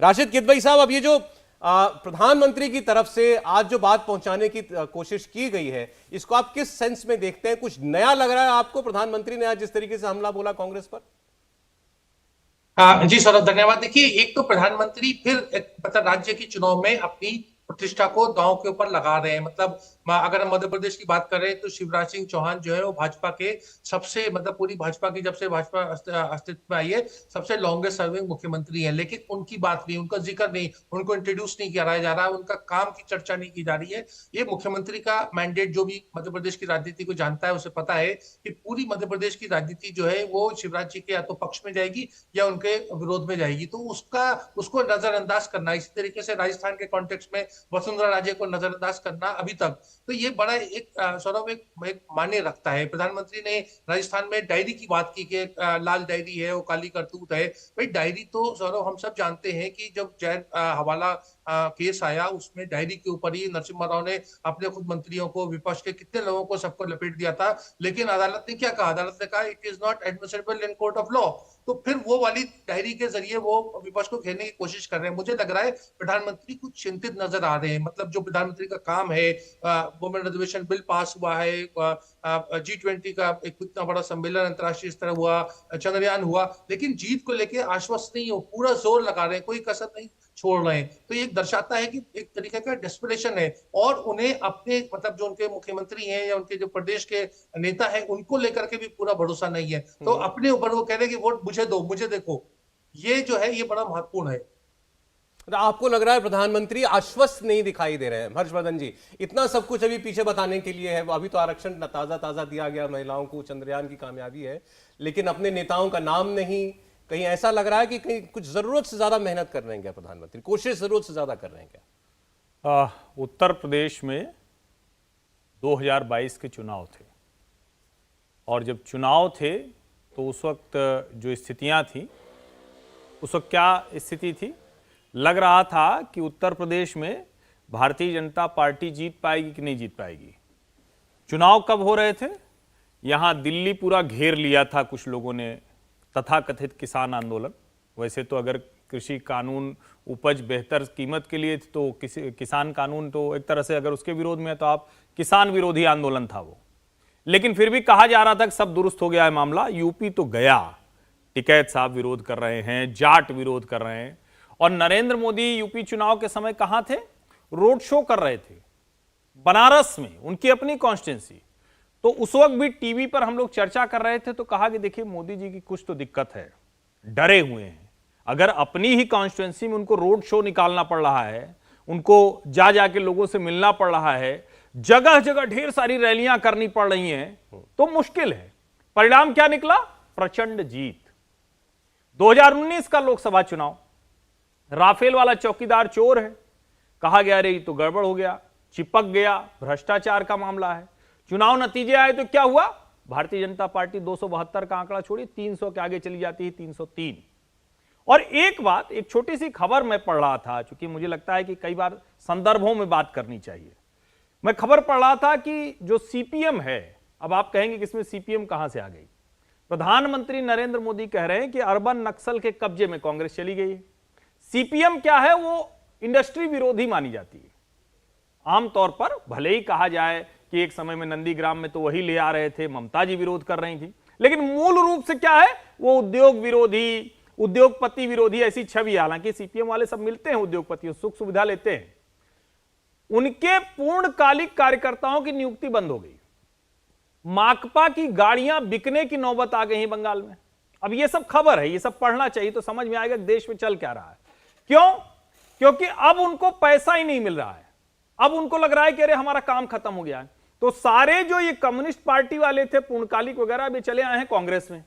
राशिद किदवई साहब, अब ये जो प्रधानमंत्री की तरफ से आज जो बात पहुंचाने की कोशिश की गई है, इसको आप किस सेंस में देखते हैं? कुछ नया लग रहा है आपको प्रधानमंत्री ने आज जिस तरीके से हमला बोला कांग्रेस पर? जी सौरभ, धन्यवाद। देखिए, एक तो प्रधानमंत्री फिर मतलब राज्य की चुनाव में अपनी प्रतिष्ठा को दांव के ऊपर लगा रहे हैं। मतलब अगर हम मध्य प्रदेश की बात करें तो शिवराज सिंह चौहान जो है वो भाजपा के सबसे, मतलब पूरी भाजपा की, जब से भाजपा अस्तित्व में आई है, सबसे लॉन्गेस्ट सर्विंग मुख्यमंत्री है। लेकिन उनकी बात नहीं, उनका जिक्र नहीं, उनको इंट्रोड्यूस नहीं किया जा रहा है, उनका काम की चर्चा नहीं की जा रही है। ये मुख्यमंत्री का मैंडेट, जो भी मध्य प्रदेश की राजनीति को जानता है उसे पता है कि पूरी मध्य प्रदेश की राजनीति जो है वो शिवराज जी के या तो पक्ष में जाएगी या उनके विरोध में जाएगी। तो उसको नजरअंदाज करना, इसी तरीके से राजस्थान के कॉन्टेक्स्ट में वसुंधरा राजे को नजरअंदाज करना अभी तक, तो ये बड़ा एक सौरभ एक मान्य रखता है। प्रधानमंत्री ने राजस्थान में डायरी की बात की कि लाल डायरी है, वो काली करतूत है। भाई, डायरी तो सौरभ हम सब जानते हैं कि जब जैन हवाला केस आया, उसमें डायरी के ऊपर ही नरसिम्हा राव ने अपने खुद मंत्रियों को, विपक्ष के कितने लोगों को, सबको लपेट दिया था। लेकिन अदालत ने क्या कहा? अदालत ने कहा it is not admissible in court of law. तो फिर वो वाली डायरी के जरिए वो विपक्ष को घेरने की कोशिश कर रहे हैं। मुझे लग रहा है प्रधानमंत्री कुछ चिंतित नजर आ रहे हैं। मतलब जो प्रधानमंत्री का काम है, वुमेन रिजर्वेशन बिल पास हुआ है, G20 का एक इतना बड़ा सम्मेलन अंतर्राष्ट्रीय स्तर हुआ, चंद्रयान हुआ, लेकिन जीत को लेकर आश्वस्त नहीं हो, पूरा जोर लगा रहे हैं, कोई कसर नहीं छोड़ रहे हैं। तो ये दर्शाता है कि एक तरीके का डेस्परेशन है, और उन्हें अपने, मतलब जो उनके मुख्यमंत्री हैं या उनके जो प्रदेश के नेता हैं, उनको लेकर के भी पूरा भरोसा नहीं है। तो अपने ऊपर वो कह रहे हैं कि वोट मुझे दो, मुझे देखो। ये जो है ये बड़ा महत्वपूर्ण है। तो आपको लग रहा है प्रधानमंत्री आश्वस्त नहीं दिखाई दे रहे हैं? हर्षवर्धन जी, इतना सब कुछ अभी पीछे बताने के लिए है, अभी तो आरक्षण ताजा ताजा दिया गया महिलाओं को, चंद्रयान की कामयाबी है, लेकिन अपने नेताओं का नाम नहीं। कहीं ऐसा लग रहा है कि कहीं कुछ जरूरत से ज्यादा मेहनत कर रहे हैं क्या प्रधानमंत्री? कोशिश जरूरत से ज्यादा कर रहे हैं क्या? उत्तर प्रदेश में 2022 के चुनाव थे, और जब चुनाव थे तो उस वक्त जो स्थितियां थी, उस वक्त क्या स्थिति थी? लग रहा था कि उत्तर प्रदेश में भारतीय जनता पार्टी जीत पाएगी कि नहीं जीत पाएगी। चुनाव कब हो रहे थे? यहां दिल्ली पूरा घेर लिया था कुछ लोगों ने, तथाकथित किसान आंदोलन। वैसे तो अगर कृषि कानून, उपज बेहतर कीमत के लिए तो किसान कानून तो एक तरह से अगर उसके विरोध में है तो आप किसान विरोधी आंदोलन था वो। लेकिन फिर भी कहा जा रहा था कि सब दुरुस्त हो गया है मामला। यूपी तो गया, टिकैत साहब विरोध कर रहे हैं, जाट विरोध कर रहे हैं, और नरेंद्र मोदी यूपी चुनाव के समय कहां थे? रोड शो कर रहे थे बनारस में, उनकी अपनी कॉन्स्टिट्यूंसी। तो उस वक्त भी टीवी पर हम लोग चर्चा कर रहे थे तो कहा कि देखिए मोदी जी की कुछ तो दिक्कत है, डरे हुए हैं। अगर अपनी ही कॉन्स्टिट्यूंसी में उनको रोड शो निकालना पड़ रहा है, उनको जा जाके लोगों से मिलना पड़ रहा है, जगह जगह ढेर सारी रैलियां करनी पड़ रही हैं, तो मुश्किल है। परिणाम क्या निकला? प्रचंड जीत। 2019 का लोकसभा चुनाव, राफेल वाला चौकीदार चोर है, कहा गया अरे ये तो गड़बड़ हो गया, चिपक गया, भ्रष्टाचार का मामला है। चुनाव नतीजे आए तो क्या हुआ? भारतीय जनता पार्टी 272 का आंकड़ा छोड़ी 300 के आगे चली जाती है, 303। और एक बात, एक छोटी सी खबर मैं पढ़ रहा था, चूंकि मुझे लगता है कि कई बार संदर्भों में बात करनी चाहिए। मैं खबर पढ़ रहा था कि जो सीपीएम है, अब आप कहेंगे कि इसमें सीपीएम कहां से आ गई? प्रधानमंत्री नरेंद्र मोदी कह रहे हैं कि अर्बन नक्सल के कब्जे में कांग्रेस चली गई है। सीपीएम क्या है? वो इंडस्ट्री विरोधी मानी जाती है आमतौर पर। भले ही कहा जाए कि एक समय में नंदीग्राम में तो वही ले आ रहे थे, ममता जी विरोध कर रही थी, लेकिन मूल रूप से क्या है? वो उद्योग विरोधी, उद्योगपति विरोधी ऐसी छवि। हालांकि सीपीएम वाले सब मिलते हैं उद्योगपतियों, सुख सुविधा लेते हैं। उनके पूर्णकालिक कार्यकर्ताओं की नियुक्ति बंद हो गई। माकपा की गाड़ियां बिकने की नौबत आ गई है बंगाल में। अब ये सब खबर है, ये सब पढ़ना चाहिए तो समझ में आएगा देश में चल क्या रहा है। क्यों? क्योंकि अब उनको पैसा ही नहीं मिल रहा है। अब उनको लग रहा है कि अरे हमारा काम खत्म हो गया है। तो सारे जो ये कम्युनिस्ट पार्टी वाले थे, पूर्णकालिक वगैरह, भी चले आए हैं कांग्रेस में।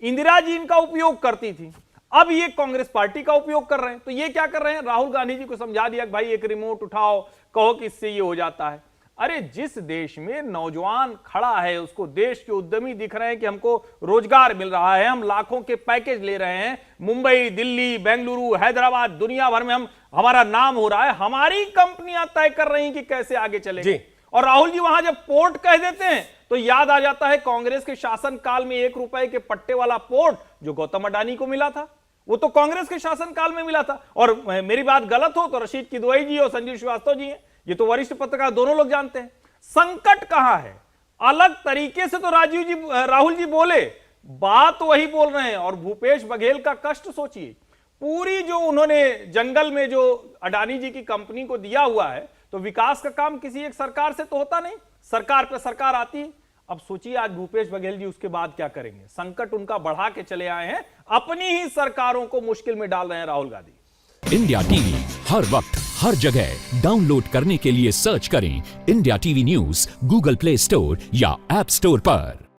इंदिरा जी इनका उपयोग करती थी, अब ये कांग्रेस पार्टी का उपयोग कर रहे हैं। तो ये क्या कर रहे हैं? राहुल गांधी जी को समझा दिया कि भाई एक रिमोट उठाओ, कहो कि इससे ये हो जाता है। अरे जिस देश में नौजवान खड़ा है, उसको देश के उद्यमी दिख रहे हैं कि हमको रोजगार मिल रहा है, हम लाखों के पैकेज ले रहे हैं, मुंबई, दिल्ली, बेंगलुरु, हैदराबाद, दुनिया भर में हमारा नाम हो रहा है, हमारी कंपनियां तय कर रही हैं कि कैसे आगे चलेंगे। और राहुल जी वहां जब पोर्ट कह देते हैं तो याद आ जाता है कांग्रेस के शासन काल में 1 रुपए के पट्टे वाला पोर्ट जो गौतम अडानी को मिला था। वो तो कांग्रेस के शासनकाल में मिला था। और मेरी बात गलत हो तो रशीद किदवई जी और संजीव श्रीवास्तव जी हैं, ये तो वरिष्ठ पत्रकार दोनों लोग जानते हैं। संकट कहां है? अलग तरीके से तो राहुल जी बोले, बात वही बोल रहे हैं। और भूपेश बघेल का कष्ट सोचिए, पूरी जो उन्होंने जंगल में जो अडानी जी की कंपनी को दिया हुआ है, तो विकास का काम किसी एक सरकार से तो होता नहीं, सरकार पे सरकार आती है। अब सोचिए आज भूपेश बघेल जी उसके बाद क्या करेंगे? संकट उनका बढ़ा के चले आए हैं, अपनी ही सरकारों को मुश्किल में डाल रहे हैं राहुल गांधी। इंडिया टीवी हर वक्त हर जगह डाउनलोड करने के लिए सर्च करें India TV news Google play store या ऐप स्टोर पर।